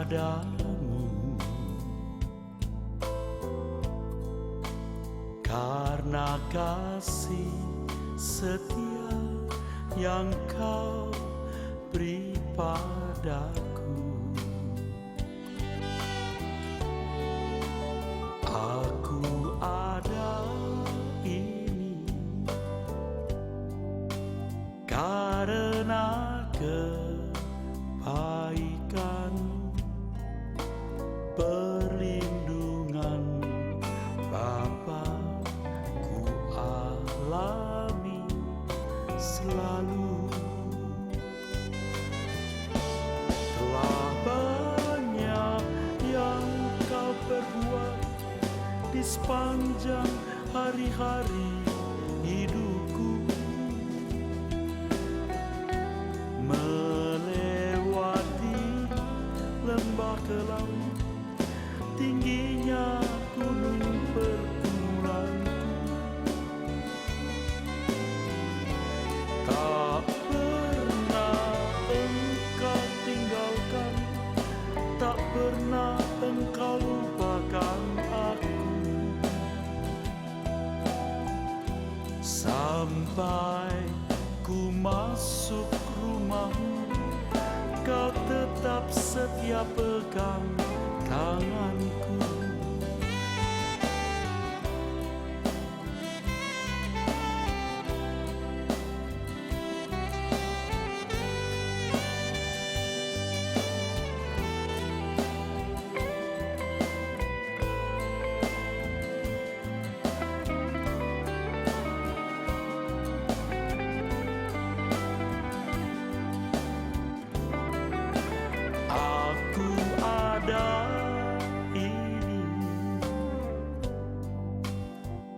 padamu, karena kasih setia yang kau beri padaku. Aku ada ini karena kebaikan, perlindungan Bapa ku alami selalu. Telah banyak yang kau perbuat di sepanjang hari-hari hidupku, melewati lembah kelam, tingginya gunung pergumulanku. Tak pernah engkau tinggalkan, tak pernah engkau lupakan aku. Sampai ku masuk rumahmu, kau tetap setia pegang tanganku. Aku ada ini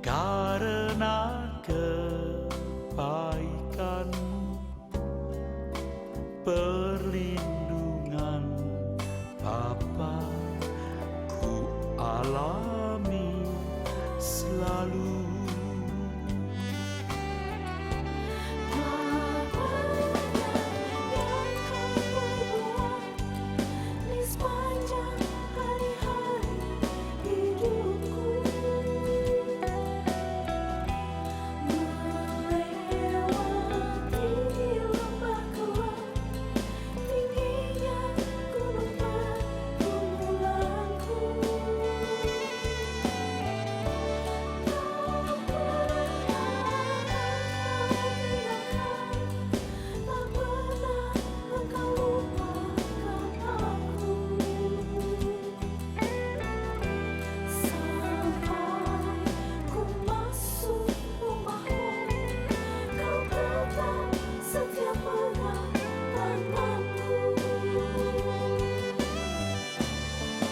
karena kebaikan-Mu, perlindungan Bapa ku alami selalu.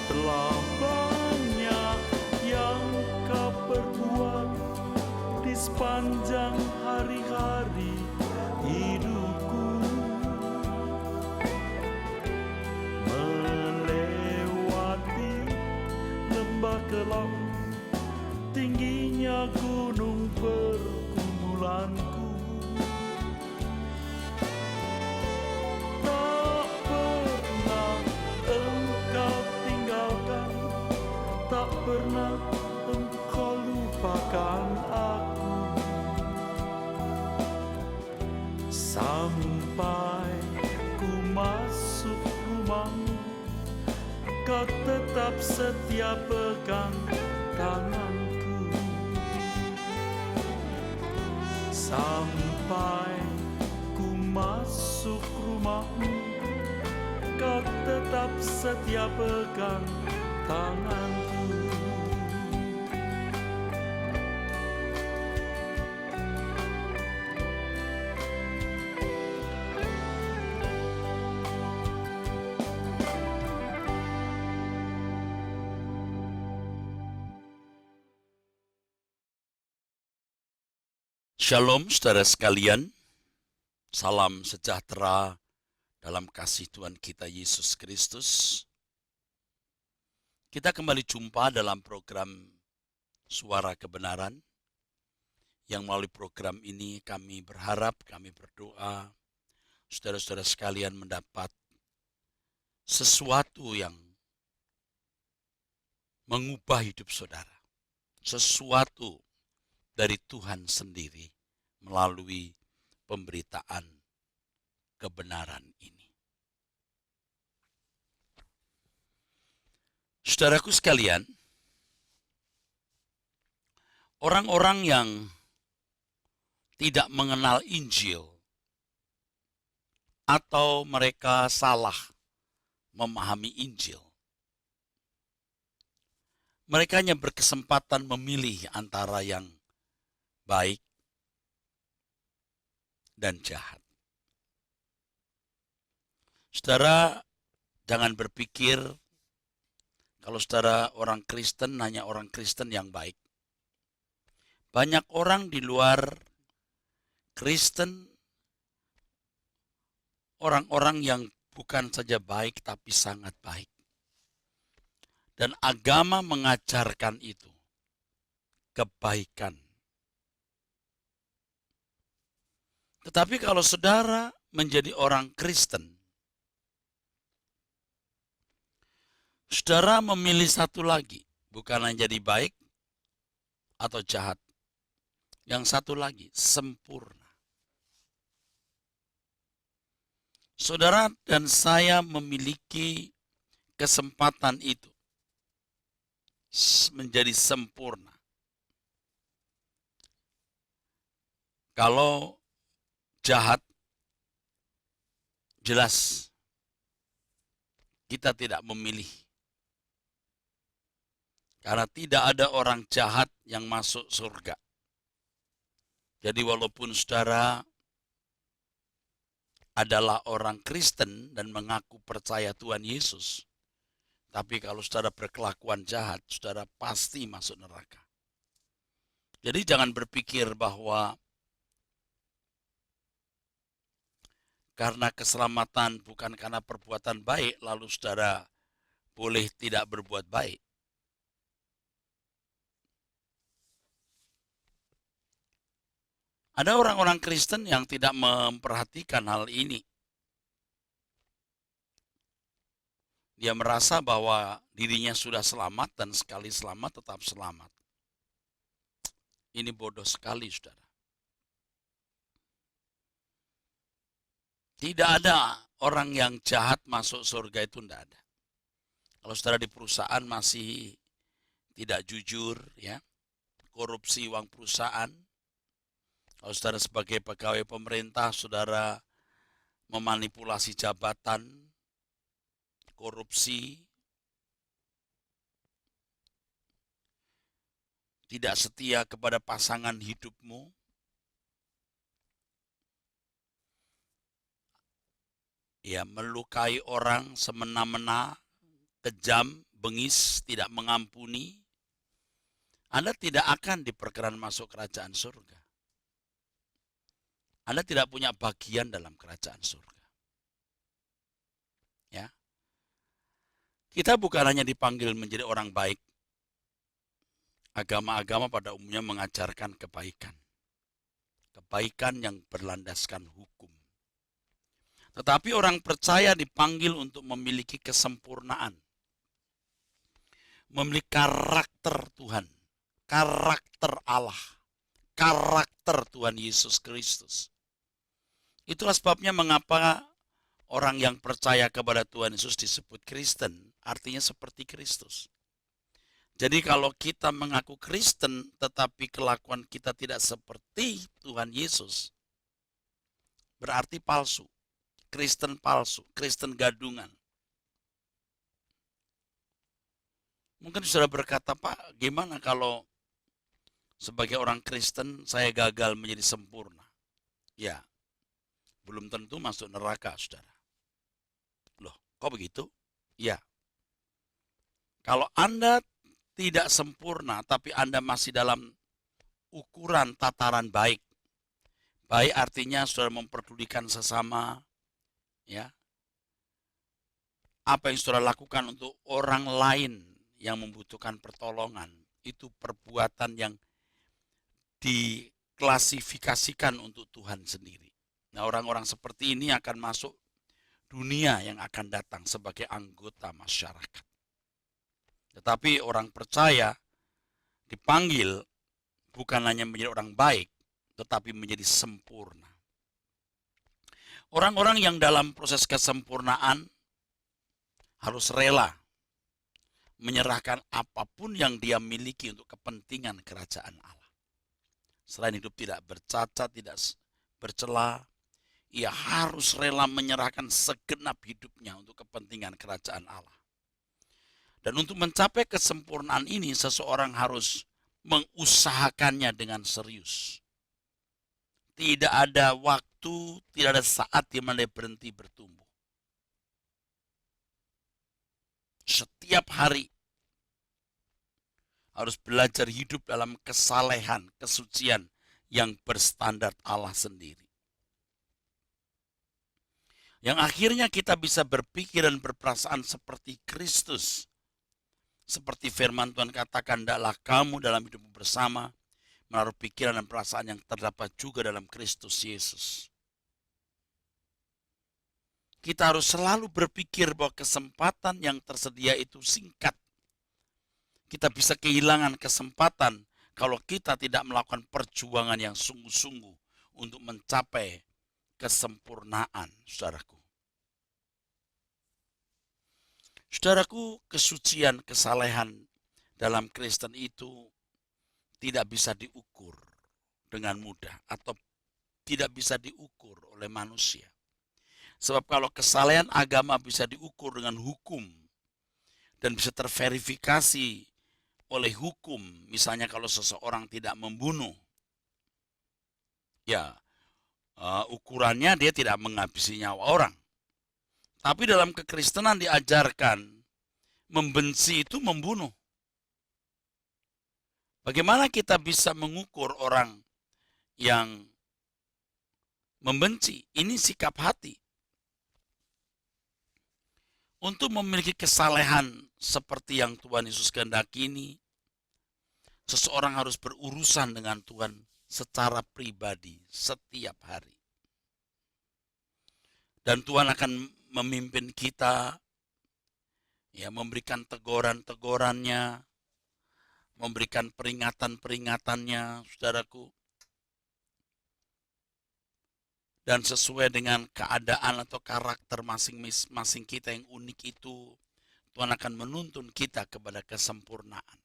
Telah banyak yang kau perbuat di sepanjang hari-hari hidupku, melewati lembah kelam, tingginya gunung pergumulanku. Tak pernah engkau tinggalkan, tak pernah engkau lupakan aku. Sampai ku masuk rumahmu, kau tetap setia pegang tanganku. Sampai ku masuk rumahmu, kau tetap setia pegang tanganku. Shalom saudara sekalian, salam sejahtera dalam kasih Tuhan kita Yesus Kristus. Kita kembali jumpa dalam program Suara Kebenaran, yang melalui program ini kami berharap, kami berdoa, saudara-saudara sekalian mendapat sesuatu yang mengubah hidup saudara. Sesuatu dari Tuhan sendiri melalui pemberitaan kebenaran ini. Saudaraku sekalian, orang-orang yang tidak mengenal Injil atau mereka salah memahami Injil, mereka hanya berkesempatan memilih antara yang baik dan jahat. Saudara, jangan berpikir kalau saudara orang Kristen hanya orang Kristen yang baik. Banyak orang di luar Kristen, orang-orang yang bukan saja baik tapi sangat baik. Dan agama mengajarkan itu, kebaikan. Tetapi kalau saudara menjadi orang Kristen, saudara memilih satu lagi, bukan hanya jadi baik atau jahat. Yang satu lagi, sempurna. Saudara dan saya memiliki kesempatan itu menjadi sempurna. Kalau jahat, jelas kita tidak memilih. Karena tidak ada orang jahat yang masuk surga. Jadi walaupun saudara adalah orang Kristen dan mengaku percaya Tuhan Yesus, tapi kalau saudara berkelakuan jahat, saudara pasti masuk neraka. Jadi jangan berpikir bahwa karena keselamatan bukan karena perbuatan baik, lalu saudara boleh tidak berbuat baik. Ada orang-orang Kristen yang tidak memperhatikan hal ini. Dia merasa bahwa dirinya sudah selamat dan sekali selamat tetap selamat. Ini bodoh sekali, saudara. Tidak ada orang yang jahat masuk surga, itu tidak ada. Kalau saudara di perusahaan masih tidak jujur, ya, korupsi uang perusahaan. Kalau saudara sebagai pegawai pemerintah, saudara memanipulasi jabatan, korupsi, tidak setia kepada pasangan hidupmu, ya, melukai orang semena-mena, kejam, bengis, tidak mengampuni, Anda tidak akan diperkenan masuk kerajaan surga. Anda tidak punya bagian dalam kerajaan surga. Ya. Kita bukan hanya dipanggil menjadi orang baik. Agama-agama pada umumnya mengajarkan kebaikan. Kebaikan yang berlandaskan hukum. Tetapi orang percaya dipanggil untuk memiliki kesempurnaan. Memiliki karakter Tuhan. Karakter Allah. Karakter Tuhan Yesus Kristus. Itulah sebabnya mengapa orang yang percaya kepada Tuhan Yesus disebut Kristen. Artinya seperti Kristus. Jadi kalau kita mengaku Kristen tetapi kelakuan kita tidak seperti Tuhan Yesus, berarti palsu. Kristen palsu, Kristen gadungan. Mungkin saudara berkata, Pak, gimana kalau sebagai orang Kristen saya gagal menjadi sempurna? Ya, belum tentu masuk neraka, saudara. Loh, kok begitu? Ya. Kalau Anda tidak sempurna, tapi Anda masih dalam ukuran tataran baik. Baik artinya saudara memperdulikan sesama, ya. Apa yang saudara lakukan untuk orang lain yang membutuhkan pertolongan, itu perbuatan yang diklasifikasikan untuk Tuhan sendiri. Nah, orang-orang seperti ini akan masuk dunia yang akan datang sebagai anggota masyarakat. Tetapi orang percaya dipanggil bukan hanya menjadi orang baik, tetapi menjadi sempurna. Orang-orang yang dalam proses kesempurnaan harus rela menyerahkan apapun yang dia miliki untuk kepentingan kerajaan Allah. Selain hidup tidak bercacat, tidak bercela, ia harus rela menyerahkan segenap hidupnya untuk kepentingan kerajaan Allah. Dan untuk mencapai kesempurnaan ini, seseorang harus mengusahakannya dengan serius. Tidak ada waktu, tidak ada saat di mana dia berhenti bertumbuh. Setiap hari harus belajar hidup dalam kesalehan, kesucian yang berstandar Allah sendiri. Yang akhirnya kita bisa berpikir dan berperasaan seperti Kristus. Seperti firman Tuhan katakan, hendaklah kamu dalam hidup bersama menaruh pikiran dan perasaan yang terdapat juga dalam Kristus Yesus. Kita harus selalu berpikir bahwa kesempatan yang tersedia itu singkat. Kita bisa kehilangan kesempatan kalau kita tidak melakukan perjuangan yang sungguh-sungguh untuk mencapai kesempurnaan, saudaraku. Saudaraku, kesucian, kesalehan dalam Kristen itu tidak bisa diukur dengan mudah atau tidak bisa diukur oleh manusia. Sebab kalau kesalehan agama bisa diukur dengan hukum dan bisa terverifikasi oleh hukum, misalnya kalau seseorang tidak membunuh, ya ukurannya dia tidak menghabisi nyawa orang. Tapi dalam kekristenan diajarkan membenci itu membunuh. Bagaimana kita bisa mengukur orang yang membenci? Ini sikap hati. Untuk memiliki kesalehan seperti yang Tuhan Yesus kehendaki ini, seseorang harus berurusan dengan Tuhan secara pribadi setiap hari. Dan Tuhan akan memimpin kita, ya, memberikan teguran-tegurannya, memberikan peringatan-peringatannya, saudaraku. Dan sesuai dengan keadaan atau karakter masing-masing kita yang unik itu, Tuhan akan menuntun kita kepada kesempurnaan.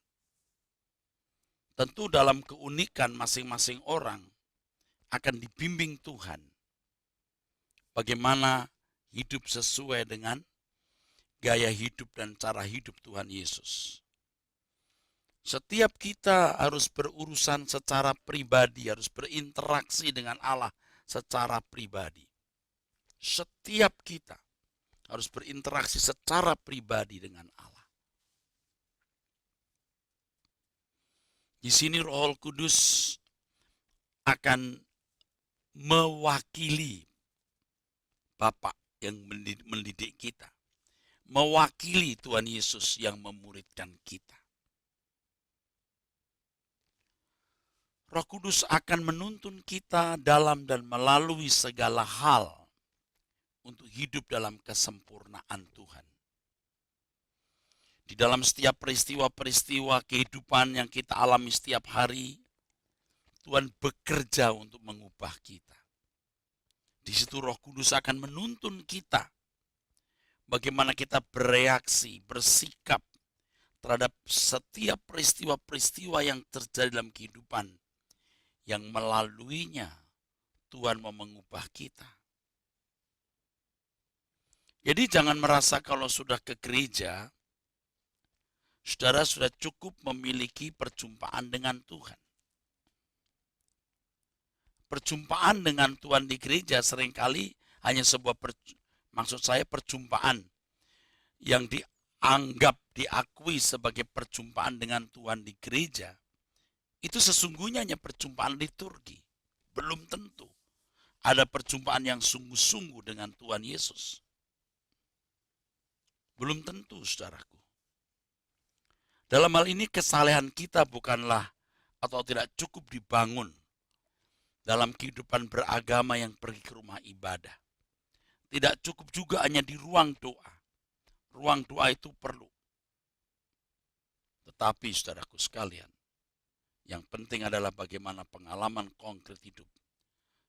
Tentu dalam keunikan masing-masing orang akan dibimbing Tuhan. Bagaimana hidup sesuai dengan gaya hidup dan cara hidup Tuhan Yesus. Setiap kita harus berurusan secara pribadi, harus berinteraksi dengan Allah secara pribadi. Setiap kita harus berinteraksi secara pribadi dengan Allah. Di sini Roh Kudus akan mewakili Bapa yang mendidik kita, mewakili Tuhan Yesus yang memuridkan kita. Roh Kudus akan menuntun kita dalam dan melalui segala hal untuk hidup dalam kesempurnaan Tuhan. Di dalam setiap peristiwa-peristiwa kehidupan yang kita alami setiap hari, Tuhan bekerja untuk mengubah kita. Di situ Roh Kudus akan menuntun kita bagaimana kita bereaksi, bersikap terhadap setiap peristiwa-peristiwa yang terjadi dalam kehidupan yang melaluinya Tuhan mau mengubah kita. Jadi jangan merasa kalau sudah ke gereja, saudara sudah cukup memiliki perjumpaan dengan Tuhan. Perjumpaan dengan Tuhan di gereja seringkali hanya sebuah perjumpaan yang dianggap, diakui sebagai perjumpaan dengan Tuhan di gereja. Itu sesungguhnya hanya perjumpaan liturgi. Belum tentu ada perjumpaan yang sungguh-sungguh dengan Tuhan Yesus. Belum tentu, saudaraku. Dalam hal ini kesalehan kita bukanlah atau tidak cukup dibangun dalam kehidupan beragama yang pergi ke rumah ibadah. Tidak cukup juga hanya di ruang doa. Ruang doa itu perlu. Tetapi saudaraku sekalian, yang penting adalah bagaimana pengalaman konkret hidup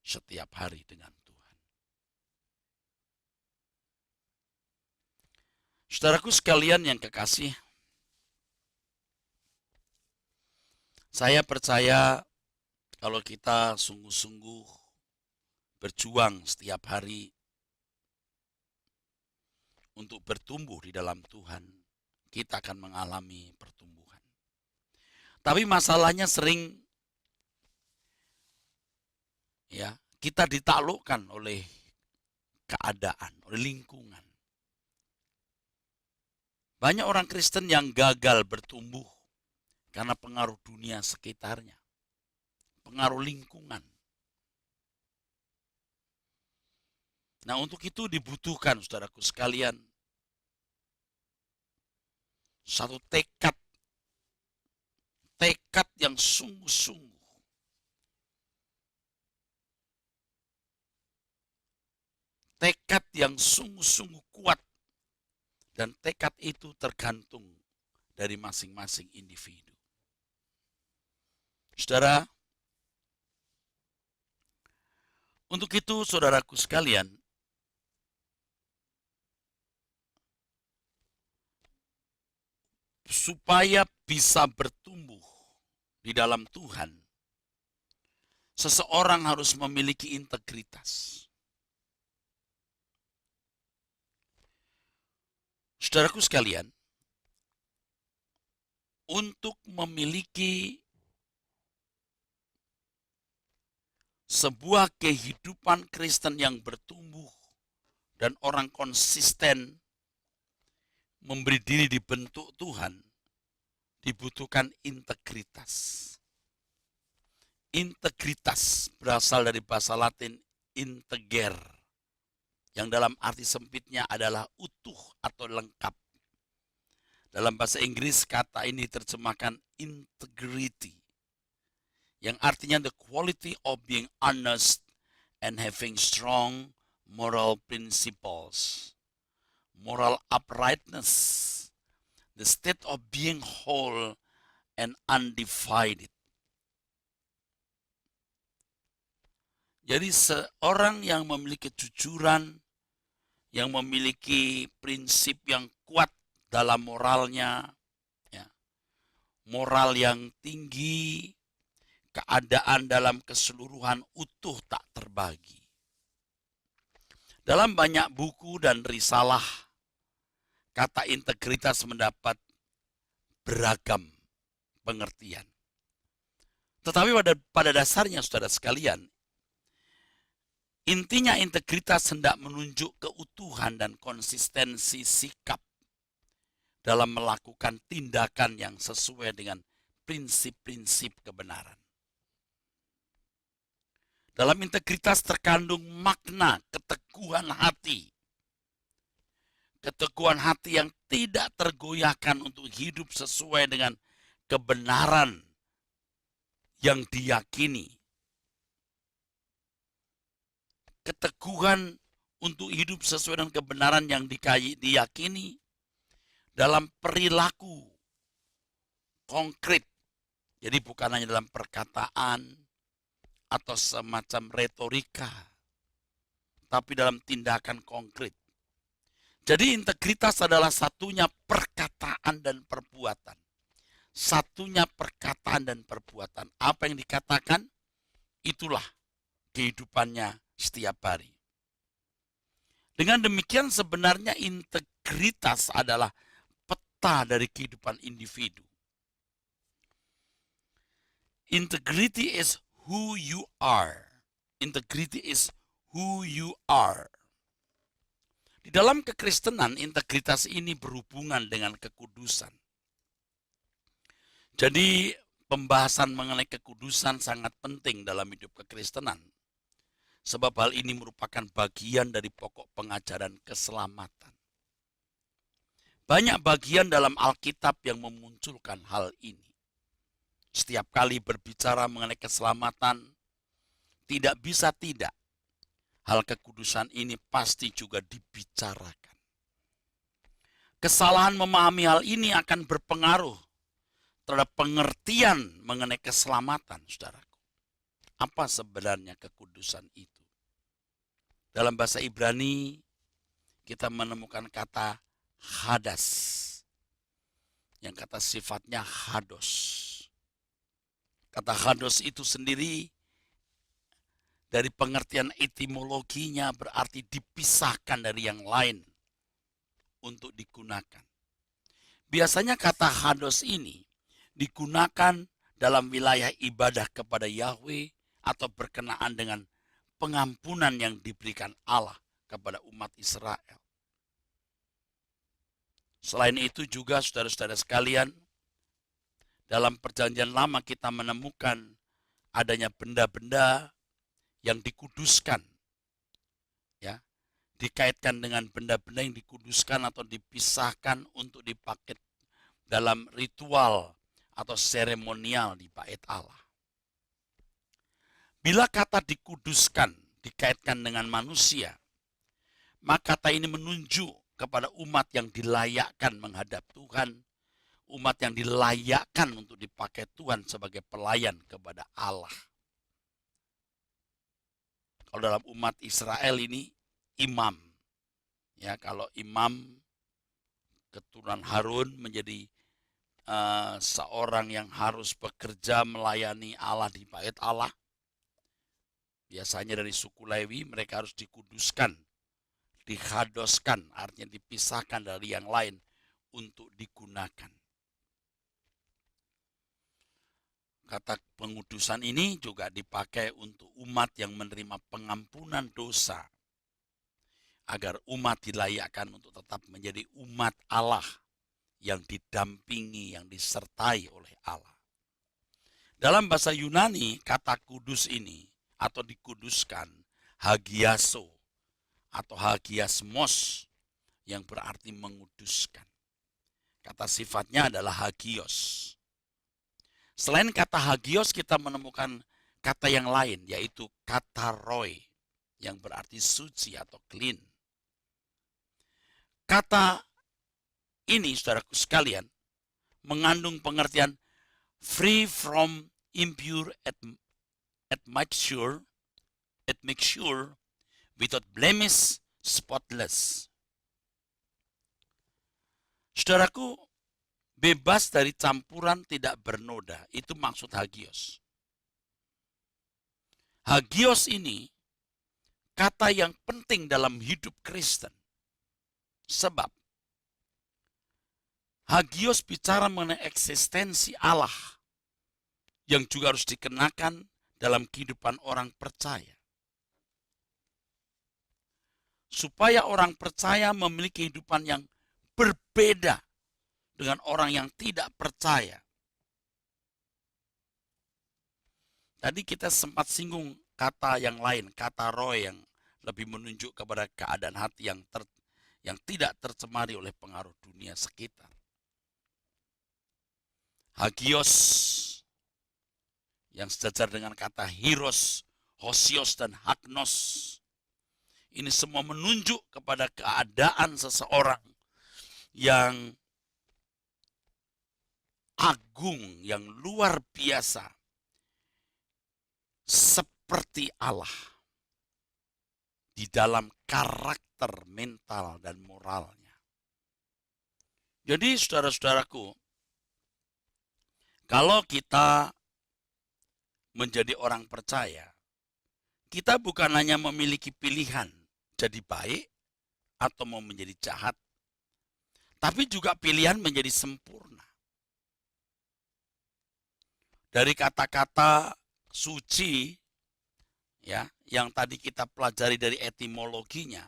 setiap hari dengan Tuhan. Saudaraku sekalian yang kekasih, saya percaya kalau kita sungguh-sungguh berjuang setiap hari untuk bertumbuh di dalam Tuhan, kita akan mengalami pertumbuhan. Tapi masalahnya sering kita ditaklukkan oleh keadaan, oleh lingkungan. Banyak orang Kristen yang gagal bertumbuh karena pengaruh dunia sekitarnya, pengaruh lingkungan. Nah, untuk itu dibutuhkan, saudaraku sekalian, satu tekad yang sungguh-sungguh. Tekad yang sungguh-sungguh kuat. Dan tekad itu tergantung dari masing-masing individu. Saudara, untuk itu saudaraku sekalian, supaya bisa bertumbuh di dalam Tuhan, seseorang harus memiliki integritas. Saudaraku sekalian, untuk memiliki sebuah kehidupan Kristen yang bertumbuh dan orang konsisten memberi diri dibentuk Tuhan, dibutuhkan integritas. Integritas berasal dari bahasa Latin integer, yang dalam arti sempitnya adalah utuh atau lengkap. Dalam bahasa Inggris kata ini terjemahkan integrity, yang artinya the quality of being honest and having strong moral principles. Moral uprightness, the state of being whole and undivided. Jadi seorang yang memiliki kejujuran, yang memiliki prinsip yang kuat dalam moralnya, moral yang tinggi, keadaan dalam keseluruhan utuh tak terbagi. Dalam banyak buku dan risalah, kata integritas mendapat beragam pengertian. Tetapi pada dasarnya saudara sekalian, intinya integritas hendak menunjuk keutuhan dan konsistensi sikap dalam melakukan tindakan yang sesuai dengan prinsip-prinsip kebenaran. Dalam integritas terkandung makna keteguhan hati. Keteguhan hati yang tidak tergoyahkan untuk hidup sesuai dengan kebenaran yang diyakini. Keteguhan untuk hidup sesuai dengan kebenaran yang diyakini dalam perilaku konkret. Jadi bukan hanya dalam perkataan atau semacam retorika, tapi dalam tindakan konkret. Jadi integritas adalah satunya perkataan dan perbuatan. Satunya perkataan dan perbuatan. Apa yang dikatakan, itulah kehidupannya setiap hari. Dengan demikian sebenarnya integritas adalah peta dari kehidupan individu. Integrity is who you are. Integrity is who you are. Di dalam kekristenan, integritas ini berhubungan dengan kekudusan. Jadi pembahasan mengenai kekudusan sangat penting dalam hidup kekristenan. Sebab hal ini merupakan bagian dari pokok pengajaran keselamatan. Banyak bagian dalam Alkitab yang memunculkan hal ini. Setiap kali berbicara mengenai keselamatan, tidak bisa tidak. Hal kekudusan ini pasti juga dibicarakan. Kesalahan memahami hal ini akan berpengaruh terhadap pengertian mengenai keselamatan, saudaraku. Apa sebenarnya kekudusan itu? Dalam bahasa Ibrani, kita menemukan kata hadas, yang kata sifatnya hados. Kata hados itu sendiri dari pengertian etimologinya berarti dipisahkan dari yang lain untuk digunakan. Biasanya kata hados ini digunakan dalam wilayah ibadah kepada Yahweh atau berkenaan dengan pengampunan yang diberikan Allah kepada umat Israel. Selain itu juga saudara-saudara sekalian, dalam perjanjian lama kita menemukan adanya benda-benda yang dikuduskan. Ya, dikaitkan dengan benda-benda yang dikuduskan atau dipisahkan untuk dipakai dalam ritual atau seremonial di bait Allah. Bila kata dikuduskan dikaitkan dengan manusia, maka kata ini menunjuk kepada umat yang dilayakkan menghadap Tuhan, umat yang dilayakkan untuk dipakai Tuhan sebagai pelayan kepada Allah. Kalau dalam umat Israel ini imam, ya kalau imam keturunan Harun menjadi seorang yang harus bekerja melayani Allah di bait Allah. Biasanya dari suku Lewi mereka harus dikuduskan, dihadoskan, artinya dipisahkan dari yang lain untuk digunakan. Kata pengudusan ini juga dipakai untuk umat yang menerima pengampunan dosa, agar umat dilayakkan untuk tetap menjadi umat Allah yang didampingi, yang disertai oleh Allah. Dalam bahasa Yunani, kata kudus ini atau dikuduskan hagiaso atau hagiasmos yang berarti menguduskan. Kata sifatnya adalah hagios. Selain kata hagios, kita menemukan kata yang lain, yaitu kata roy, yang berarti suci atau clean. Kata ini, saudaraku sekalian, mengandung pengertian free from impure at make sure, without blemish, spotless. Saudaraku, bebas dari campuran, tidak bernoda. Itu maksud hagios. Hagios ini kata yang penting dalam hidup Kristen. Sebab hagios bicara mengenai eksistensi Allah yang juga harus dikenakan dalam kehidupan orang percaya. Supaya orang percaya memiliki kehidupan yang berbeda dengan orang yang tidak percaya. Tadi kita sempat singgung kata yang lain, kata roh yang lebih menunjuk kepada keadaan hati yang tidak tercemari oleh pengaruh dunia sekitar. Hagios yang sejajar dengan kata hiros, hosios, dan hagnos. Ini semua menunjuk kepada keadaan seseorang yang agung, yang luar biasa, seperti Allah di dalam karakter mental dan moralnya. Jadi saudara-saudaraku, kalau kita menjadi orang percaya, kita bukan hanya memiliki pilihan jadi baik atau mau menjadi jahat, tapi juga pilihan menjadi sempurna. Dari kata-kata suci, ya, yang tadi kita pelajari dari etimologinya,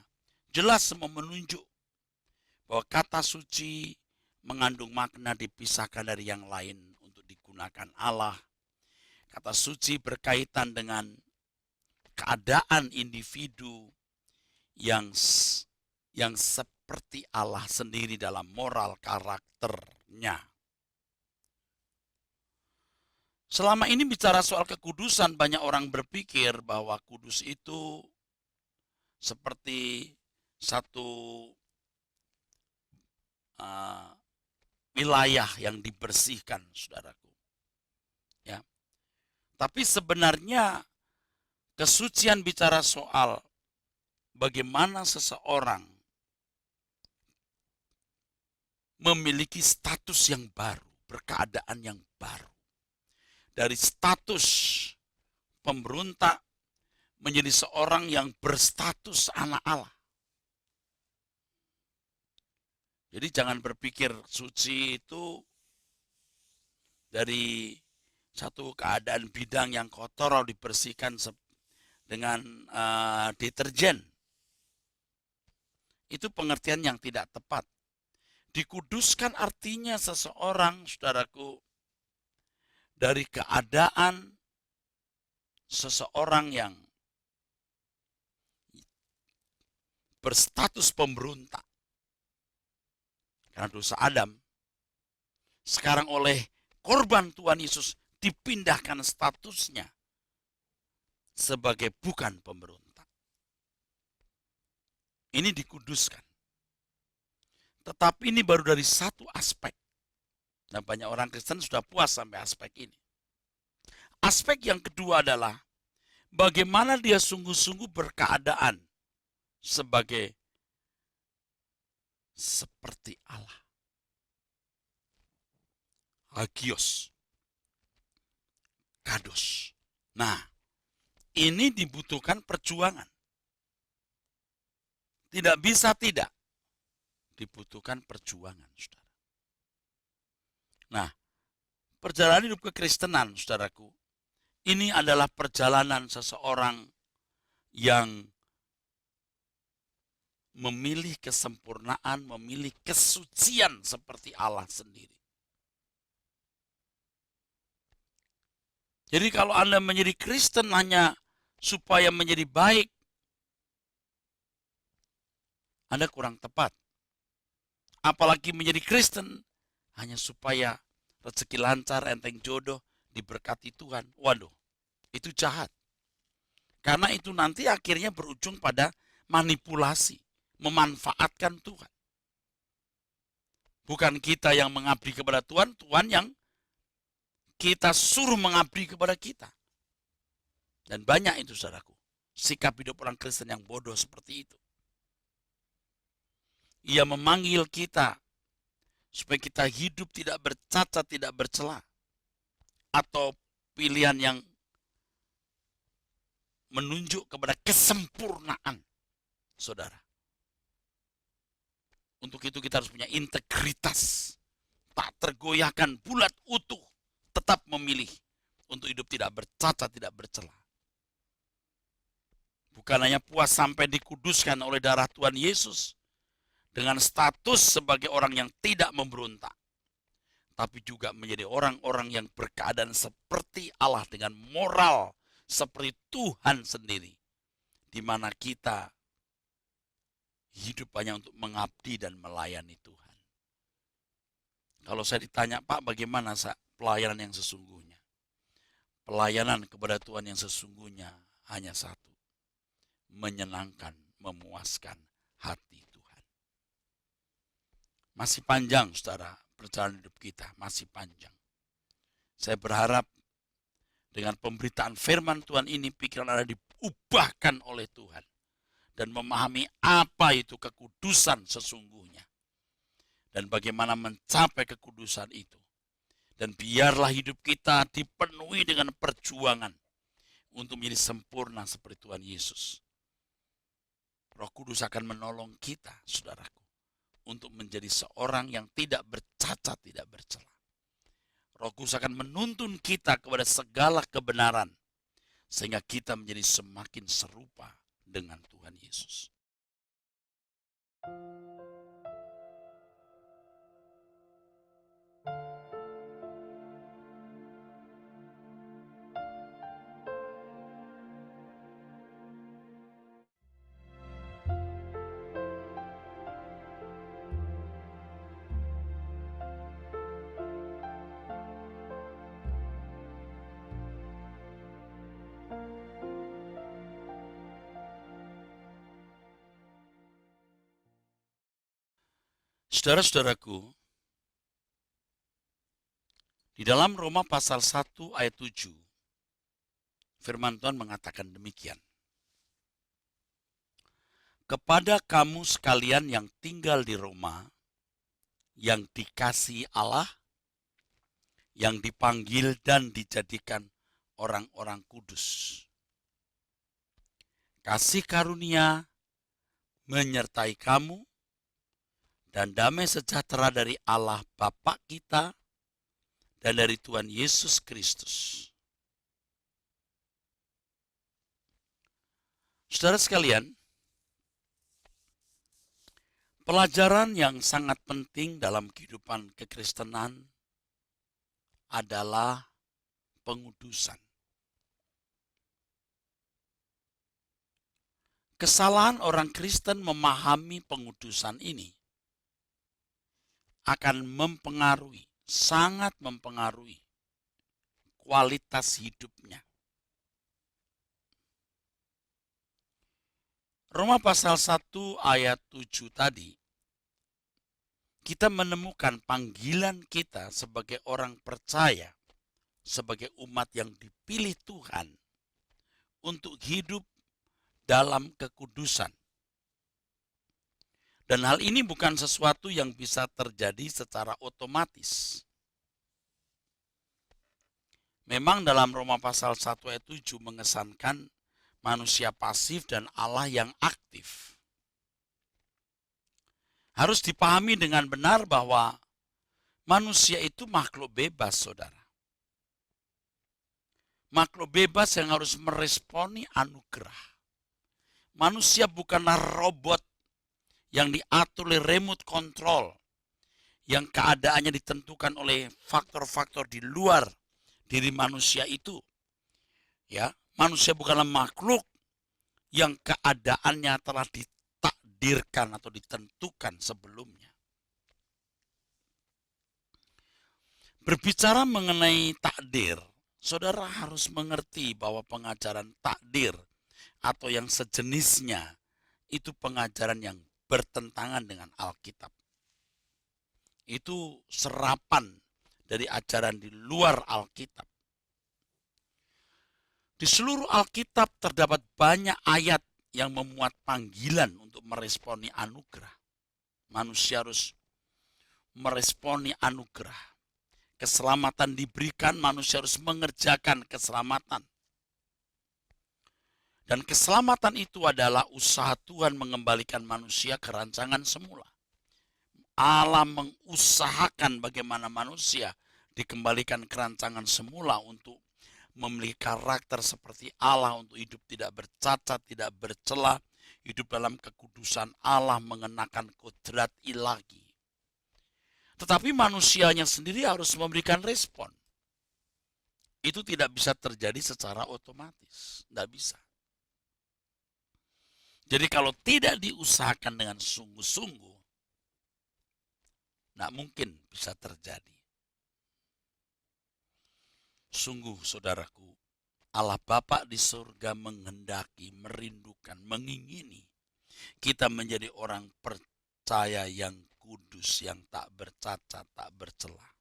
jelas semua menunjuk bahwa kata suci mengandung makna dipisahkan dari yang lain untuk digunakan Allah. Kata suci berkaitan dengan keadaan individu yang seperti Allah sendiri dalam moral karakternya. Selama ini bicara soal kekudusan, banyak orang berpikir bahwa kudus itu seperti satu wilayah yang dibersihkan, saudaraku. Ya. Tapi sebenarnya kesucian bicara soal bagaimana seseorang memiliki status yang baru, berkeadaan yang baru. Dari status pemberontak menjadi seorang yang berstatus anak Allah. Jadi jangan berpikir suci itu dari satu keadaan bidang yang kotor lalu dibersihkan dengan deterjen. Itu pengertian yang tidak tepat. Dikuduskan artinya seseorang, saudaraku, dari keadaan seseorang yang berstatus pemberontak. Karena dosa Adam, sekarang oleh korban Tuhan Yesus dipindahkan statusnya sebagai bukan pemberontak. Ini dikuduskan. Tetapi ini baru dari satu aspek. Dan banyak orang Kristen sudah puas sampai aspek ini. Aspek yang kedua adalah bagaimana dia sungguh-sungguh berkeadaan sebagai seperti Allah. Hagios. Kados. Nah, ini dibutuhkan perjuangan. Tidak bisa tidak. Dibutuhkan perjuangan, saudara. Nah, perjalanan hidup kekristenan, saudaraku, ini adalah perjalanan seseorang yang memilih kesempurnaan, memilih kesucian seperti Allah sendiri. Jadi kalau Anda menjadi Kristen hanya supaya menjadi baik, Anda kurang tepat. Apalagi menjadi Kristen hanya supaya rezeki lancar, enteng jodoh, diberkati Tuhan. Waduh, itu jahat. Karena itu nanti akhirnya berujung pada manipulasi, memanfaatkan Tuhan. Bukan kita yang mengabdi kepada Tuhan, Tuhan yang kita suruh mengabdi kepada kita. Dan banyak itu, saudaraku, sikap hidup orang Kristen yang bodoh seperti itu. Ia memanggil kita supaya kita hidup tidak bercacat, tidak bercela. Atau pilihan yang menunjuk kepada kesempurnaan, saudara. Untuk itu kita harus punya integritas. Tak tergoyahkan, bulat utuh. Tetap memilih untuk hidup tidak bercacat, tidak bercela. Bukan hanya puas sampai dikuduskan oleh darah Tuhan Yesus dengan status sebagai orang yang tidak memberontak, tapi juga menjadi orang-orang yang berkeadaan seperti Allah dengan moral seperti Tuhan sendiri, di mana kita hidup hanya untuk mengabdi dan melayani Tuhan. Kalau saya ditanya, Pak, bagaimana pelayanan yang sesungguhnya? Pelayanan kepada Tuhan yang sesungguhnya hanya satu, menyenangkan, memuaskan hati Tuhan. Masih panjang, saudara, perjalanan hidup kita, masih panjang. Saya berharap dengan pemberitaan firman Tuhan ini, pikiran Anda diubahkan oleh Tuhan dan memahami apa itu kekudusan sesungguhnya dan bagaimana mencapai kekudusan itu. Dan biarlah hidup kita dipenuhi dengan perjuangan untuk menjadi sempurna seperti Tuhan Yesus. Roh Kudus akan menolong kita, saudaraku, untuk menjadi seorang yang tidak bercacat, tidak bercela. Roh Kudus akan menuntun kita kepada segala kebenaran, sehingga kita menjadi semakin serupa dengan Tuhan Yesus. Saudara-saudaraku, Di dalam Roma pasal 1 ayat 7, firman Tuhan mengatakan demikian. Kepada kamu sekalian yang tinggal di Roma, yang dikasihi Allah, yang dipanggil dan dijadikan orang-orang kudus. Kasih karunia menyertai kamu dan damai sejahtera dari Allah Bapa kita dan dari Tuhan Yesus Kristus. Saudara sekalian, pelajaran yang sangat penting dalam kehidupan kekristenan adalah pengudusan. Kesalahan orang Kristen memahami pengudusan ini akan mempengaruhi, sangat mempengaruhi kualitas hidupnya. Roma pasal 1 ayat 7 tadi, kita menemukan panggilan kita sebagai orang percaya, sebagai umat yang dipilih Tuhan untuk hidup dalam kekudusan. Dan hal ini bukan sesuatu yang bisa terjadi secara otomatis. Memang dalam Roma pasal 1 ayat 7 mengesankan manusia pasif dan Allah yang aktif. Harus dipahami dengan benar bahwa manusia itu makhluk bebas, saudara. Makhluk bebas yang harus meresponi anugerah. Manusia bukanlah robot yang diatur oleh remote control, yang keadaannya ditentukan oleh faktor-faktor di luar diri manusia itu. Ya, manusia bukanlah makhluk yang keadaannya telah ditakdirkan atau ditentukan sebelumnya. Berbicara mengenai takdir, saudara harus mengerti bahwa pengajaran takdir atau yang sejenisnya itu pengajaran yang bertentangan dengan Alkitab. Itu serapan dari ajaran di luar Alkitab. Di seluruh Alkitab terdapat banyak ayat yang memuat panggilan untuk meresponi anugerah. Manusia harus meresponi anugerah. Keselamatan diberikan, manusia harus mengerjakan keselamatan. Dan keselamatan itu adalah usaha Tuhan mengembalikan manusia ke rancangan semula. Allah mengusahakan bagaimana manusia dikembalikan ke rancangan semula untuk memiliki karakter seperti Allah, untuk hidup tidak bercacat, tidak bercela, hidup dalam kekudusan Allah, mengenakan kodrat ilahi. Tetapi manusianya sendiri harus memberikan respon. Itu tidak bisa terjadi secara otomatis, tidak bisa. Jadi kalau tidak diusahakan dengan sungguh-sungguh, tidak mungkin bisa terjadi. Sungguh saudaraku, Allah Bapa di surga menghendaki, merindukan, mengingini kita menjadi orang percaya yang kudus, yang tak bercacat, tak bercela.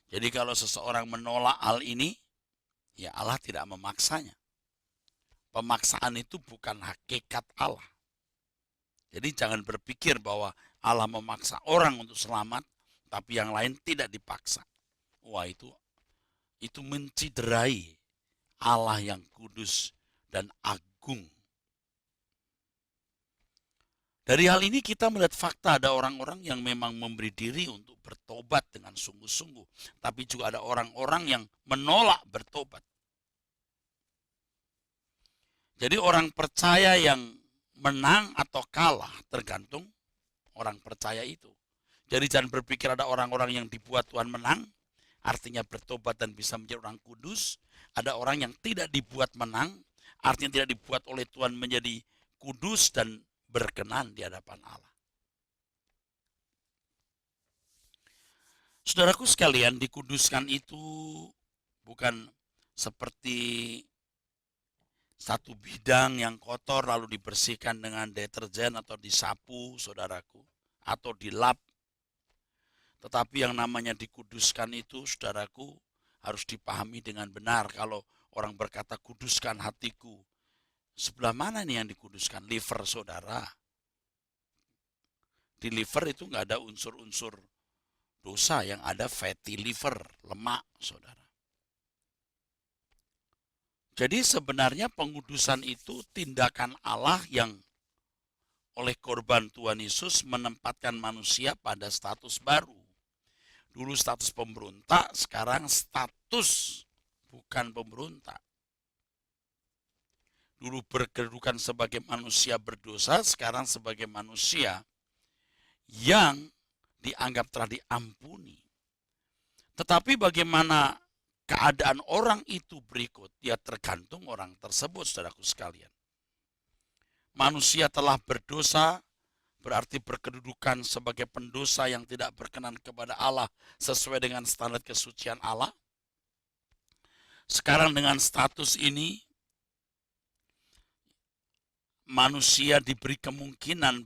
Jadi kalau seseorang menolak hal ini, ya Allah tidak memaksanya. Pemaksaan itu bukan hakikat Allah. Jadi jangan berpikir bahwa Allah memaksa orang untuk selamat, tapi yang lain tidak dipaksa. Wah, itu menciderai Allah yang kudus dan agung. Dari hal ini kita melihat fakta ada orang-orang yang memang memberi diri untuk bertobat dengan sungguh-sungguh. Tapi juga ada orang-orang yang menolak bertobat. Jadi orang percaya yang menang atau kalah tergantung orang percaya itu. Jadi jangan berpikir ada orang-orang yang dibuat Tuhan menang, artinya bertobat dan bisa menjadi orang kudus. Ada orang yang tidak dibuat menang, artinya tidak dibuat oleh Tuhan menjadi kudus dan berkenan di hadapan Allah. Saudaraku sekalian, dikuduskan itu bukan seperti satu bidang yang kotor lalu dibersihkan dengan deterjen atau disapu, saudaraku, atau dilap. Tetapi yang namanya dikuduskan itu, saudaraku, harus dipahami dengan benar. Kalau orang berkata kuduskan hatiku, sebelah mana nih yang dikuduskan? Liver saudara. Di liver itu nggak ada unsur-unsur dosa, yang ada fatty liver, lemak saudara. Jadi sebenarnya pengudusan itu tindakan Allah yang oleh korban Tuhan Yesus menempatkan manusia pada status baru. Dulu status pemberontak, sekarang status bukan pemberontak. Dulu berkedudukan sebagai manusia berdosa, sekarang sebagai manusia yang dianggap telah diampuni. Tetapi bagaimana keadaan orang itu berikut, ya tergantung orang tersebut, saudaraku sekalian. Manusia telah berdosa, berarti berkedudukan sebagai pendosa yang tidak berkenan kepada Allah sesuai dengan standar kesucian Allah. Sekarang dengan status ini, manusia diberi kemungkinan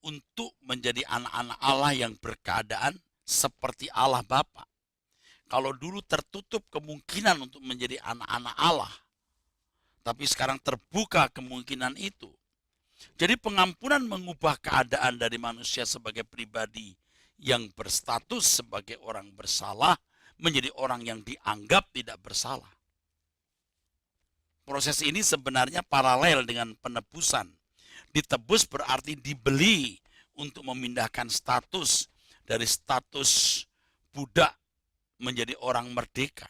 untuk menjadi anak-anak Allah yang berkeadaan seperti Allah Bapa. Kalau dulu tertutup kemungkinan untuk menjadi anak-anak Allah, tapi sekarang terbuka kemungkinan itu. Jadi pengampunan mengubah keadaan dari manusia sebagai pribadi yang berstatus sebagai orang bersalah menjadi orang yang dianggap tidak bersalah. Proses ini sebenarnya paralel dengan penebusan. Ditebus berarti dibeli untuk memindahkan status dari status budak menjadi orang merdeka.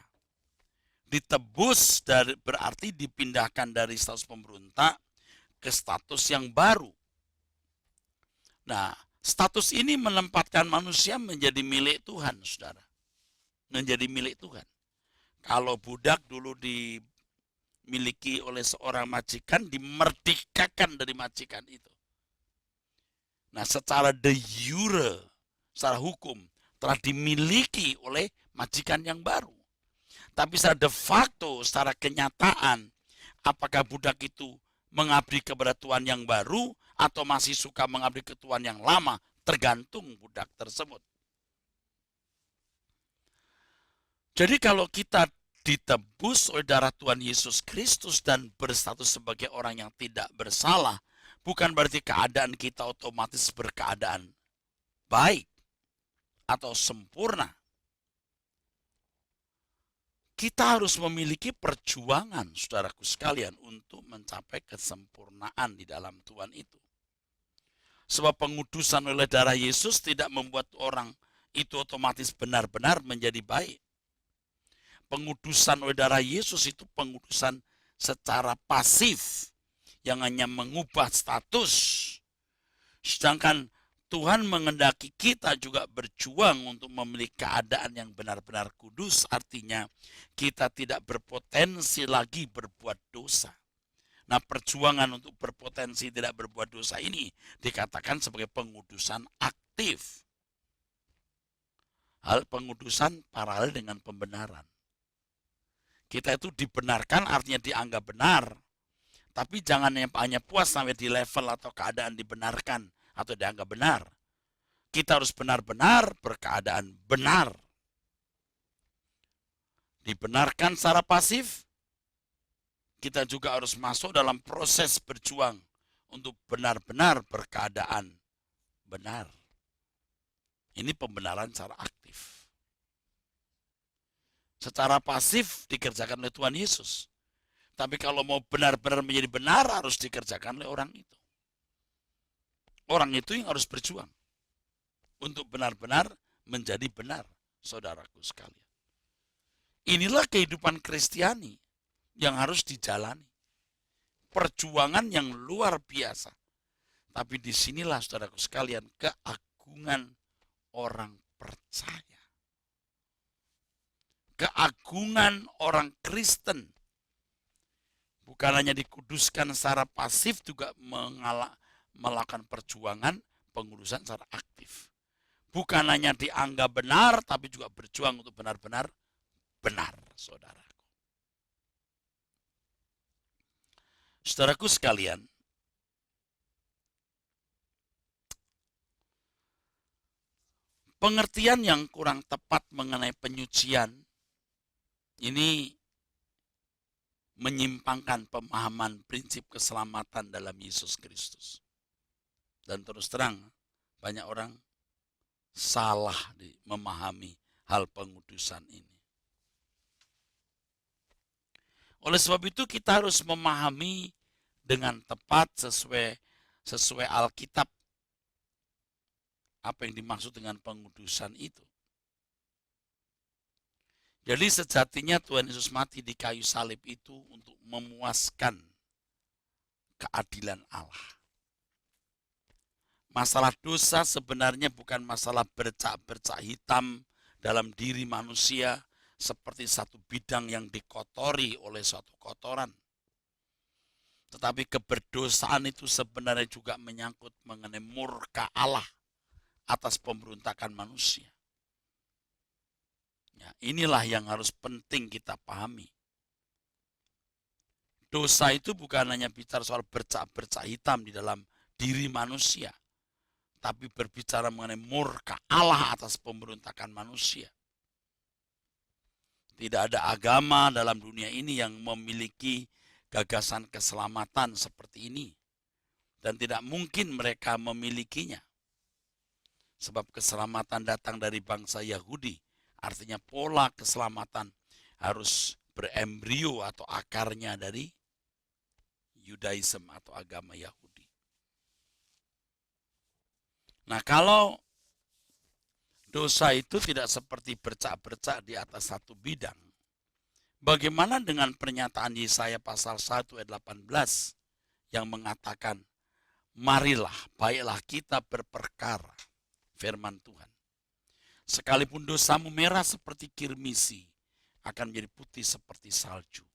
Ditebus berarti dipindahkan dari status pemberontak ke status yang baru. Nah, status ini menempatkan manusia menjadi milik Tuhan, saudara. Menjadi milik Tuhan. Kalau budak dulu dimiliki oleh seorang majikan, dimerdekakan dari majikan itu. Nah, secara de jure, secara hukum, telah dimiliki oleh majikan yang baru. Tapi secara de facto, secara kenyataan, apakah budak itu mengabdi kepada Tuhan yang baru atau masih suka mengabdi ke Tuhan yang lama, tergantung budak tersebut. Jadi kalau kita ditebus oleh darah Tuhan Yesus Kristus dan berstatus sebagai orang yang tidak bersalah, bukan berarti keadaan kita otomatis berkeadaan baik atau sempurna. Kita harus memiliki perjuangan, saudaraku sekalian, untuk mencapai kesempurnaan di dalam Tuhan itu. Sebab pengudusan oleh darah Yesus tidak membuat orang itu otomatis benar-benar menjadi baik. Pengudusan oleh darah Yesus itu pengudusan secara pasif, yang hanya mengubah status. Sedangkan Tuhan mengendaki kita juga berjuang untuk memiliki keadaan yang benar-benar kudus. Artinya kita tidak berpotensi lagi berbuat dosa. Nah, perjuangan untuk berpotensi tidak berbuat dosa ini dikatakan sebagai pengudusan aktif. Hal pengudusan paralel dengan pembenaran. Kita itu dibenarkan artinya dianggap benar. Tapi jangan hanya puas sampai di level atau keadaan dibenarkan atau dianggap benar. Kita harus benar-benar berkeadaan benar. Dibenarkan secara pasif, kita juga harus masuk dalam proses berjuang untuk benar-benar berkeadaan benar. Ini pembenaran secara aktif. Secara pasif dikerjakan oleh Tuhan Yesus. Tapi kalau mau benar-benar menjadi benar harus dikerjakan oleh orang itu. Orang itu yang harus berjuang untuk benar-benar menjadi benar, saudaraku sekalian. Inilah kehidupan Kristiani yang harus dijalani. Perjuangan yang luar biasa. Tapi disinilah, saudaraku sekalian, keagungan orang percaya. Keagungan orang Kristen. Bukan hanya dikuduskan secara pasif, juga melakukan perjuangan pengudusan secara aktif. Bukan hanya dianggap benar, tapi juga berjuang untuk benar-benar benar, saudaraku. Saudaraku sekalian, Pengertian yang kurang tepat mengenai penyucian ini menyimpangkan pemahaman prinsip keselamatan dalam Yesus Kristus. Dan terus terang, banyak orang salah memahami hal pengudusan ini. Oleh sebab itu kita harus memahami dengan tepat sesuai Alkitab apa yang dimaksud dengan pengudusan itu. Jadi sejatinya Tuhan Yesus mati di kayu salib itu untuk memuaskan keadilan Allah. Masalah dosa sebenarnya bukan masalah bercak-bercak hitam dalam diri manusia seperti satu bidang yang dikotori oleh suatu kotoran. Tetapi keberdosaan itu sebenarnya juga menyangkut mengenai murka Allah atas pemberontakan manusia. Ya, inilah yang harus penting kita pahami. Dosa itu bukan hanya bicara soal bercak-bercak hitam di dalam diri manusia, tapi berbicara mengenai murka Allah atas pemberontakan manusia. Tidak ada agama dalam dunia ini yang memiliki gagasan keselamatan seperti ini. Dan tidak mungkin mereka memilikinya. Sebab keselamatan datang dari bangsa Yahudi. Artinya pola keselamatan harus berembrio atau akarnya dari Yudaism atau agama Yahudi. Nah, kalau dosa itu tidak seperti bercak-bercak di atas satu bidang, bagaimana dengan pernyataan Yesaya pasal 1 ayat 18 yang mengatakan, marilah, baiklah kita berperkara, firman Tuhan. Sekalipun dosamu merah seperti kirmisi, akan menjadi putih seperti salju.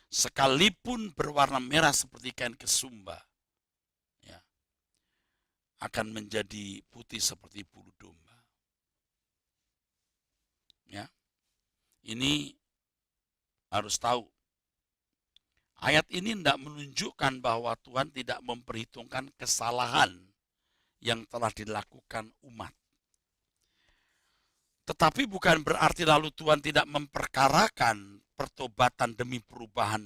Sekalipun berwarna merah seperti kain kesumba, ya, akan menjadi putih seperti bulu domba. Ya, ini harus tahu. Ayat ini tidak menunjukkan bahwa Tuhan tidak memperhitungkan kesalahan yang telah dilakukan umat. Tetapi bukan berarti lalu Tuhan tidak memperkarakan pertobatan demi perubahan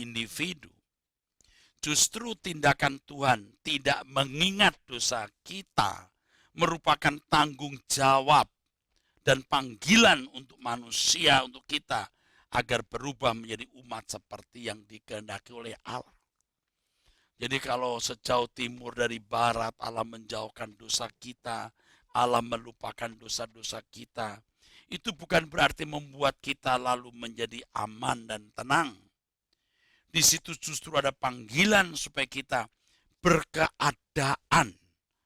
individu. Justru tindakan Tuhan tidak mengingat dosa kita merupakan tanggung jawab dan panggilan untuk manusia, untuk kita, agar berubah menjadi umat seperti yang dikehendaki oleh Allah. Jadi kalau sejauh timur dari barat Allah menjauhkan dosa kita, Allah melupakan dosa-dosa kita, itu bukan berarti membuat kita lalu menjadi aman dan tenang. Di situ justru ada panggilan supaya kita berkeadaan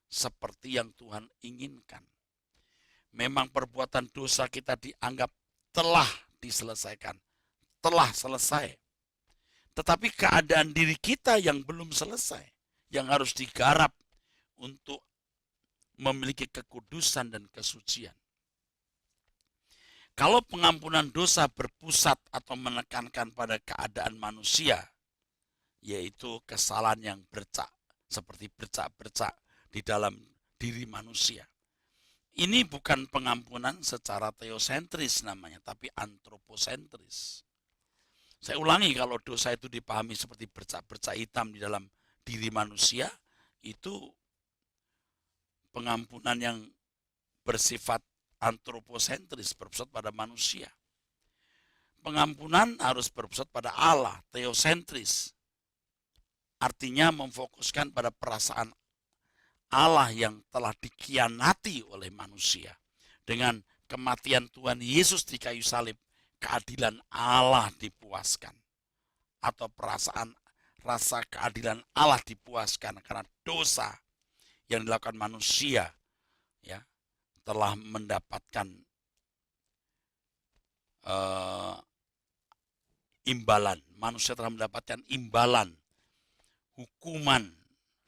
seperti yang Tuhan inginkan. Memang perbuatan dosa kita dianggap telah diselesaikan, telah selesai. Tetapi keadaan diri kita yang belum selesai, yang harus digarap untuk memiliki kekudusan dan kesucian. Kalau pengampunan dosa berpusat atau menekankan pada keadaan manusia, yaitu kesalahan yang bercak, seperti bercak-bercak di dalam diri manusia. Ini bukan pengampunan secara teosentris namanya, tapi antroposentris. Saya ulangi, kalau dosa itu dipahami seperti bercak-bercak hitam di dalam diri manusia, itu pengampunan yang bersifat antroposentris, berpusat pada manusia. Pengampunan harus berpusat pada Allah, teosentris. Artinya memfokuskan pada perasaan Allah yang telah dikhianati oleh manusia. Dengan kematian Tuhan Yesus di kayu salib, keadilan Allah dipuaskan. Atau rasa keadilan Allah dipuaskan karena dosa yang dilakukan manusia, ya, telah mendapatkan imbalan. Manusia telah mendapatkan imbalan, hukuman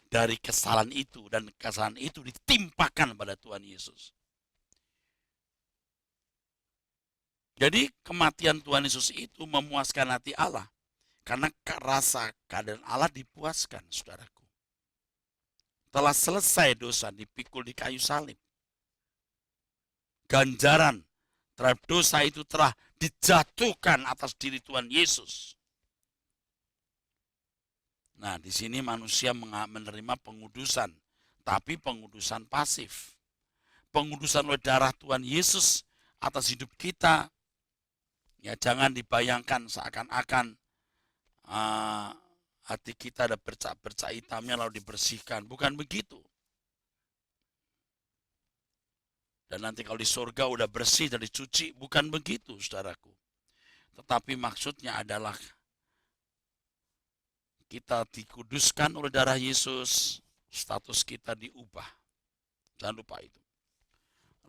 dari kesalahan itu, dan kesalahan itu ditimpakan pada Tuhan Yesus. Jadi kematian Tuhan Yesus itu memuaskan hati Allah, karena rasa keadilan Allah dipuaskan, saudaraku. Telah selesai dosa, dipikul di kayu salib. ganjaran terhadap dosa itu telah dijatuhkan atas diri Tuhan Yesus. Nah, di sini manusia menerima pengudusan, tapi pengudusan pasif. Pengudusan oleh darah Tuhan Yesus atas hidup kita, ya jangan dibayangkan seakan-akan hati kita ada bercak-bercak hitamnya lalu dibersihkan. Bukan begitu. Dan nanti kalau di surga udah bersih dan dicuci, bukan begitu, saudaraku. Tetapi maksudnya adalah kita dikuduskan oleh darah Yesus, status kita diubah. Jangan lupa itu.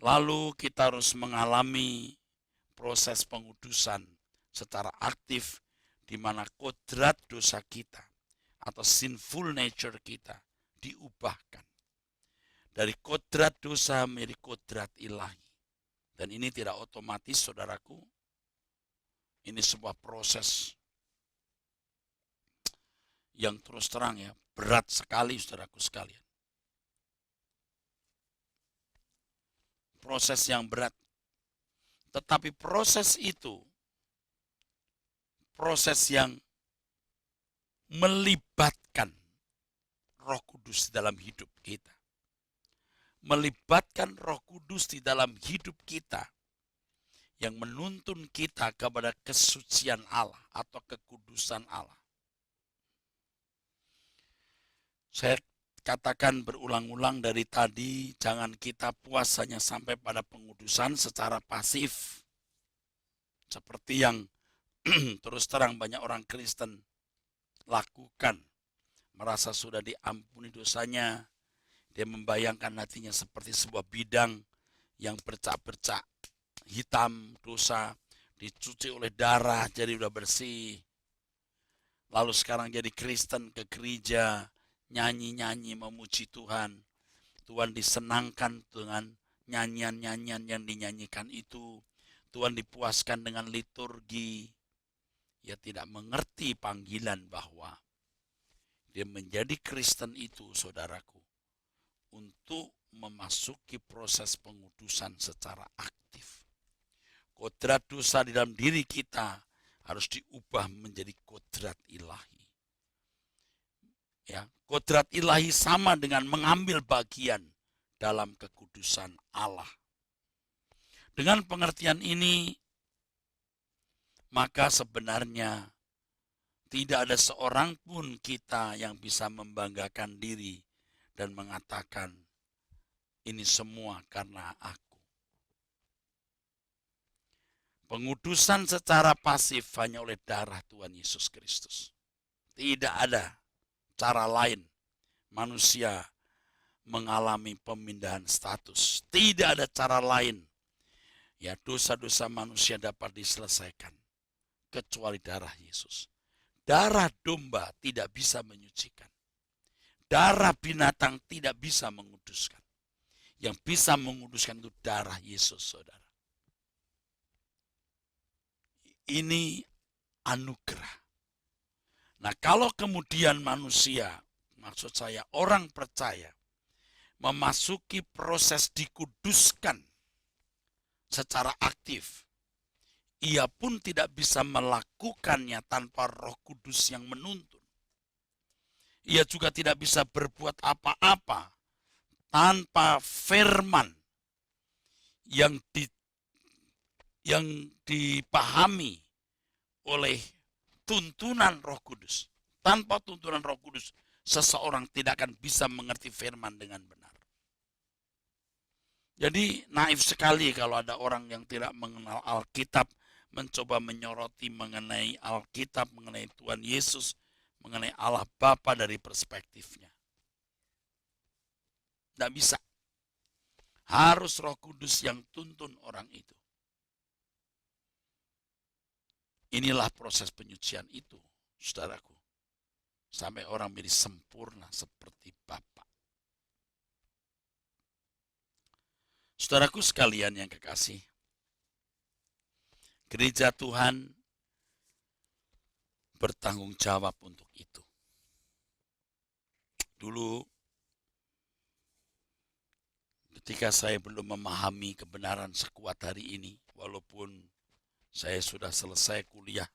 Lalu kita harus mengalami proses pengudusan secara aktif, di mana kodrat dosa kita atau sinful nature kita diubahkan. Dari kodrat dosa menjadi kodrat ilahi. Dan ini tidak otomatis, saudaraku. Ini sebuah proses yang terus terang ya, berat sekali saudaraku sekalian. Proses yang berat. Tetapi proses itu, proses yang melibatkan Roh Kudus dalam hidup kita. Melibatkan Roh Kudus di dalam hidup kita yang menuntun kita kepada kesucian Allah atau kekudusan Allah. Saya katakan berulang-ulang dari tadi, jangan kita puas hanya sampai pada pengudusan secara pasif. Seperti yang terus terang banyak orang Kristen lakukan. Merasa sudah diampuni dosanya, dia membayangkan hatinya seperti sebuah bidang yang bercak-bercak hitam dosa, dicuci oleh darah jadi udah bersih. Lalu sekarang jadi Kristen, ke gereja, nyanyi-nyanyi memuji Tuhan. Tuhan disenangkan dengan nyanyian-nyanyian yang dinyanyikan itu. Tuhan dipuaskan dengan liturgi. Ia tidak mengerti panggilan bahwa dia menjadi Kristen itu, saudaraku, untuk memasuki proses pengudusan secara aktif. Kodrat dosa di dalam diri kita harus diubah menjadi kodrat ilahi. Ya, kodrat ilahi sama dengan mengambil bagian dalam kekudusan Allah. Dengan pengertian ini, maka sebenarnya tidak ada seorang pun kita yang bisa membanggakan diri dan mengatakan, ini semua karena aku. Pengudusan secara pasif hanya oleh darah Tuhan Yesus Kristus. Tidak ada cara lain manusia mengalami pemindahan status. Tidak ada cara lain ya dosa-dosa manusia dapat diselesaikan kecuali darah Yesus. Darah domba tidak bisa menyucikan. Darah binatang tidak bisa menguduskan. Yang bisa menguduskan itu darah Yesus, saudara. Ini anugerah. Nah, kalau kemudian manusia, maksud saya orang percaya, memasuki proses dikuduskan secara aktif, ia pun tidak bisa melakukannya tanpa Roh Kudus yang menuntun. Ia juga tidak bisa berbuat apa-apa tanpa firman yang dipahami oleh tuntunan Roh Kudus. Tanpa tuntunan Roh Kudus, seseorang tidak akan bisa mengerti firman dengan benar. Jadi naif sekali kalau ada orang yang tidak mengenal Alkitab, mencoba menyoroti mengenai Alkitab, mengenai Tuhan Yesus, mengenai Allah Bapa dari perspektifnya. Tidak bisa. Harus Roh Kudus yang tuntun orang itu. Inilah proses penyucian itu, saudaraku. Sampai orang menjadi sempurna seperti Bapa. Saudaraku sekalian yang kekasih, gereja Tuhan bertanggung jawab untuk itu. Dulu ketika saya belum memahami kebenaran sekuat hari ini, walaupun saya sudah selesai kuliah,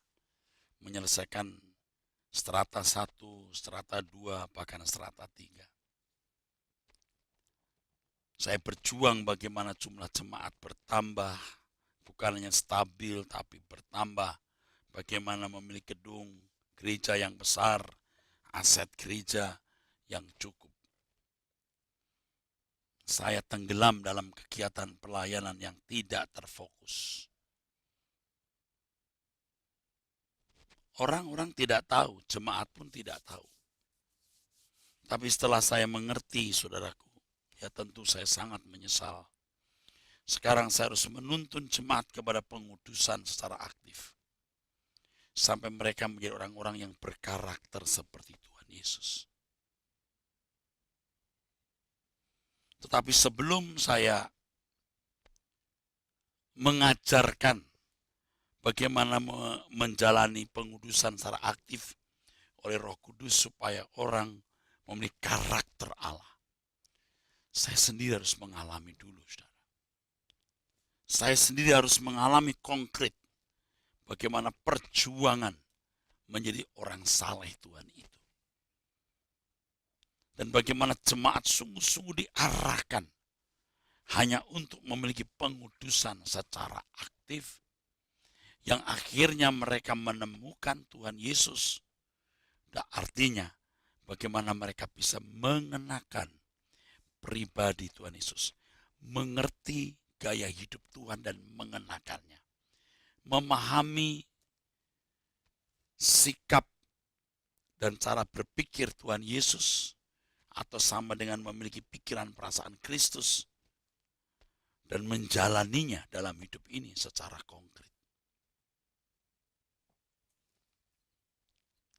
menyelesaikan strata 1, strata 2, bahkan strata 3. Saya berjuang bagaimana jumlah jemaat bertambah, bukan hanya stabil tapi bertambah. Bagaimana memiliki gedung gereja yang besar, aset gereja yang cukup. Saya tenggelam dalam kegiatan pelayanan yang tidak terfokus. Orang-orang tidak tahu, jemaat pun tidak tahu. Tapi setelah saya mengerti, saudaraku, ya tentu saya sangat menyesal. Sekarang saya harus menuntun jemaat kepada pengudusan secara aktif. Sampai mereka menjadi orang-orang yang berkarakter seperti Tuhan Yesus. Tetapi sebelum saya mengajarkan bagaimana menjalani pengudusan secara aktif oleh Roh Kudus supaya orang memiliki karakter Allah, saya sendiri harus mengalami dulu, saudara. Saya sendiri harus mengalami konkret bagaimana perjuangan menjadi orang saleh Tuhan itu. Dan bagaimana jemaat sungguh-sungguh diarahkan hanya untuk memiliki pengudusan secara aktif, yang akhirnya mereka menemukan Tuhan Yesus. Dan artinya bagaimana mereka bisa mengenakan pribadi Tuhan Yesus, mengerti gaya hidup Tuhan dan mengenakannya, memahami sikap dan cara berpikir Tuhan Yesus, atau sama dengan memiliki pikiran perasaan Kristus, dan menjalaninya dalam hidup ini secara konkret.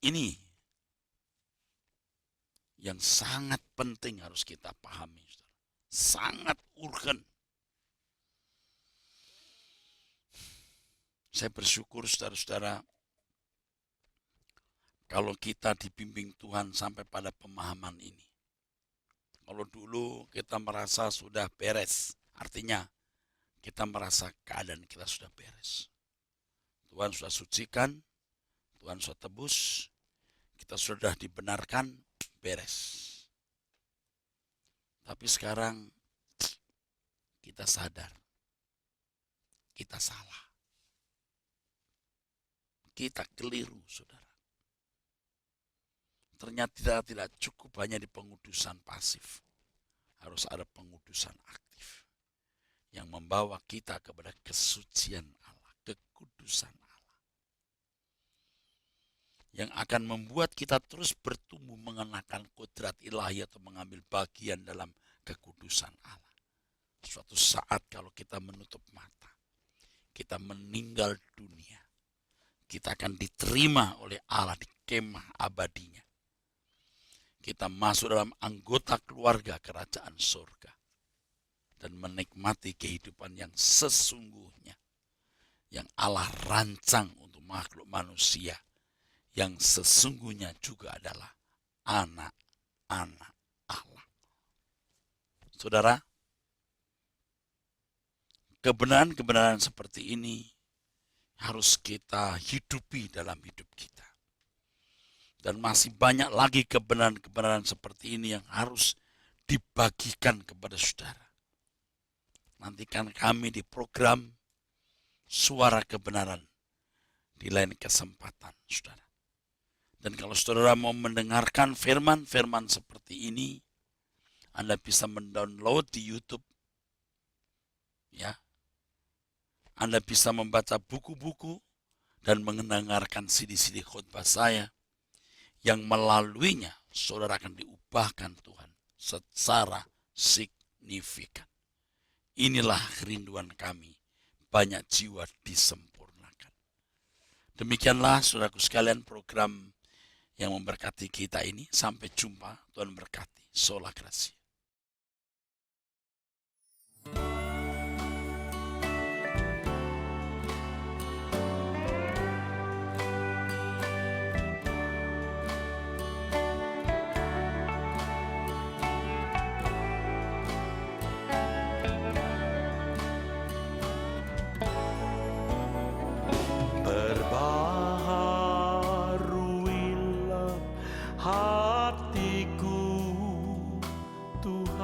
Ini yang sangat penting harus kita pahami, saudara. Sangat urgen. Saya bersyukur, saudara-saudara, kalau kita dibimbing Tuhan sampai pada pemahaman ini. Kalau dulu kita merasa sudah beres, artinya kita merasa keadaan kita sudah beres. Tuhan sudah sucikan, Tuhan sudah tebus, kita sudah dibenarkan, beres. Tapi sekarang kita sadar, kita salah. Kita keliru, saudara. Ternyata tidak cukup hanya di pengudusan pasif. Harus ada pengudusan aktif. Yang membawa kita kepada kesucian Allah, kekudusan Allah. Yang akan membuat kita terus bertumbuh mengenakan kodrat ilahi atau mengambil bagian dalam kekudusan Allah. Suatu saat kalau kita menutup mata, kita meninggal dunia, kita akan diterima oleh Allah di kemah abadinya. Kita masuk dalam anggota keluarga kerajaan surga dan menikmati kehidupan yang sesungguhnya yang Allah rancang untuk makhluk manusia, yang sesungguhnya juga adalah anak-anak Allah. Saudara, kebenaran-kebenaran seperti ini harus kita hidupi dalam hidup kita. Dan masih banyak lagi kebenaran-kebenaran seperti ini yang harus dibagikan kepada saudara. Nantikan kami di program Suara Kebenaran di lain kesempatan, saudara. Dan kalau saudara mau mendengarkan firman-firman seperti ini, Anda bisa mendownload di YouTube. Ya. Anda bisa membaca buku-buku dan mendengarkan CD-CD khotbah saya, yang melaluinya saudara akan diubahkan Tuhan secara signifikan. Inilah kerinduan kami, banyak jiwa disempurnakan. Demikianlah saudaraku sekalian program yang memberkati kita ini. Sampai jumpa, Tuhan berkati. Sola Gracia.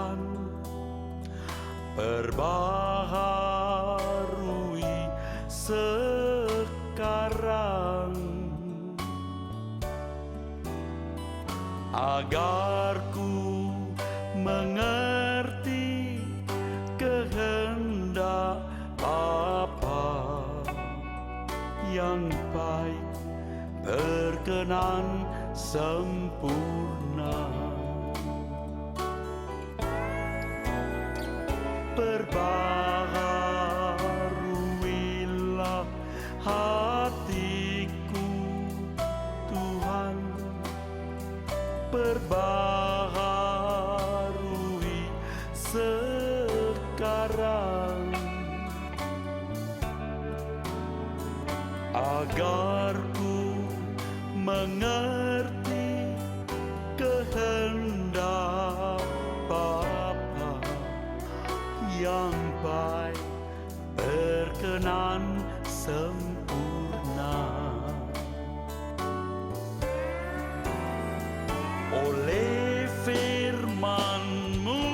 Tuhan, perbaharui sekarang, agar ku mengerti kehendak Bapa yang baik, berkenan, sempurna. Perbaharuilah hatiku, Tuhan, perbaharui sekarang, agar ku mengerti kehendak Bapa yang baik, berkenan, sempurna. Oleh firman-Mu,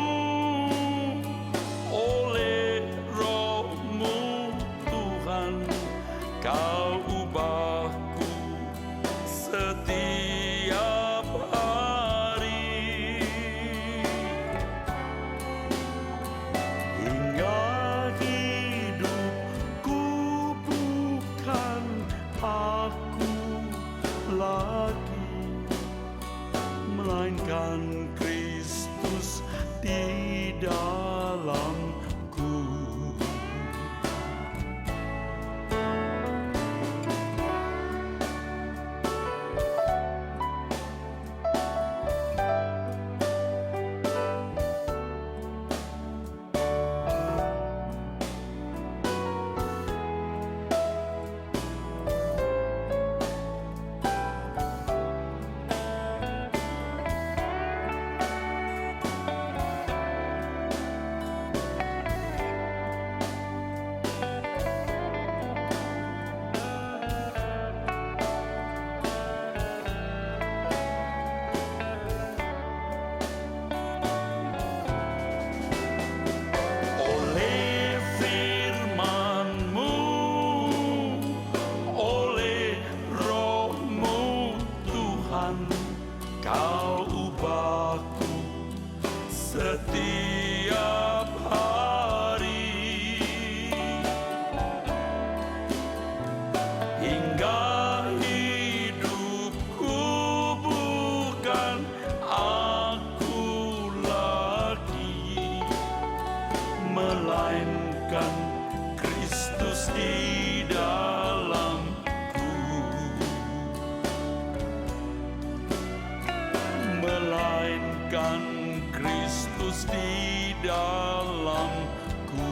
oleh Roh-Mu, Tuhan, Kau ubahku setiap hari, hingga hidupku bukan aku lagi, melainkan Kristus di dalamku. Kau ubahku setiap hari, hingga hidupku bukan aku lagi, melainkan Kristus di dalamku. Melainkan Kristus di dalamku.